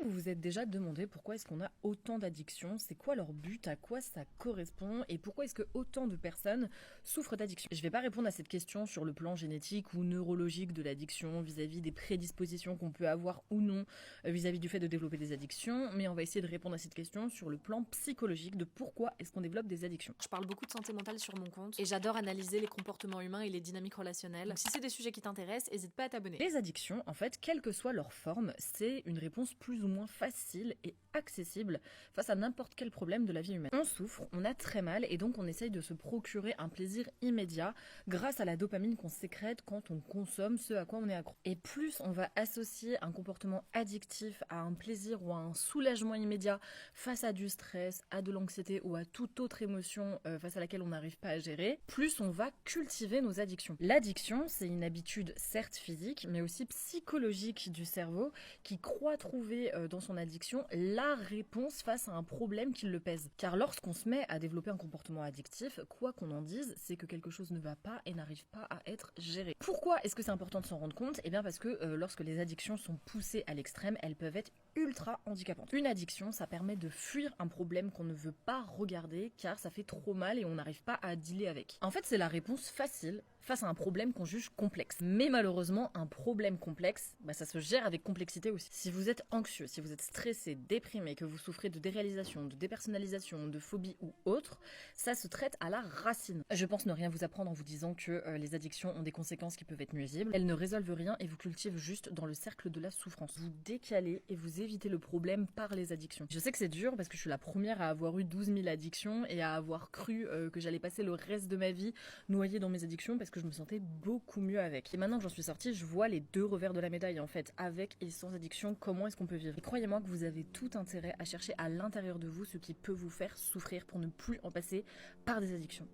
Vous vous êtes déjà demandé pourquoi est-ce qu'on a autant d'addictions, c'est quoi leur but, à quoi ça correspond et pourquoi est-ce que autant de personnes souffrent d'addiction? Je ne vais pas répondre à cette question sur le plan génétique ou neurologique de l'addiction vis-à-vis des prédispositions qu'on peut avoir ou non vis-à-vis du fait de développer des addictions, mais on va essayer de répondre à cette question sur le plan psychologique de pourquoi est-ce qu'on développe des addictions. Je parle beaucoup de santé mentale sur mon compte et j'adore analyser les comportements humains et les dynamiques relationnelles. Donc si c'est des sujets qui t'intéressent, n'hésite pas à t'abonner. Les addictions, en fait, quelle que soit leur forme, c'est une réponse plus ou moins facile et accessible face à n'importe quel problème de la vie humaine. On souffre, on a très mal et donc on essaye de se procurer un plaisir immédiat grâce à la dopamine qu'on sécrète quand on consomme ce à quoi on est accro. Et plus on va associer un comportement addictif à un plaisir ou à un soulagement immédiat face à du stress, à de l'anxiété ou à toute autre émotion face à laquelle on n'arrive pas à gérer, plus on va cultiver nos addictions. L'addiction, c'est une habitude certes physique, mais aussi psychologique du cerveau qui croit trouver dans son addiction la réponse face à un problème qui le pèse. Car lorsqu'on se met à développer un comportement addictif, quoi qu'on en dise, c'est que quelque chose ne va pas et n'arrive pas à être géré. Pourquoi est-ce que c'est important de s'en rendre compte? Eh bien parce que lorsque les addictions sont poussées à l'extrême, elles peuvent être ultra handicapantes. Une addiction, ça permet de fuir un problème qu'on ne veut pas regarder car ça fait trop mal et on n'arrive pas à dealer avec. En fait, c'est la réponse facile face à un problème qu'on juge complexe. Mais malheureusement, un problème complexe, ça se gère avec complexité aussi. Si vous êtes anxieux, si vous êtes stressé, déprimé, que vous souffrez de déréalisation, de dépersonnalisation, de phobie ou autre, ça se traite à la racine. Je pense ne rien vous apprendre en vous disant que les addictions ont des conséquences qui peuvent être nuisibles. Elles ne résolvent rien et vous cultivent juste dans le cercle de la souffrance. Vous décalez et vous évitez le problème par les addictions. Je sais que c'est dur parce que je suis la première à avoir eu 12 000 addictions et à avoir cru que j'allais passer le reste de ma vie noyée dans mes addictions parce que je me sentais beaucoup mieux avec. Et maintenant que j'en suis sortie, je vois les deux revers de la médaille en fait, avec et sans addiction, comment est-ce qu'on peut vivre. Et croyez-moi que vous avez tout intérêt à chercher à l'intérieur de vous ce qui peut vous faire souffrir pour ne plus en passer par des addictions.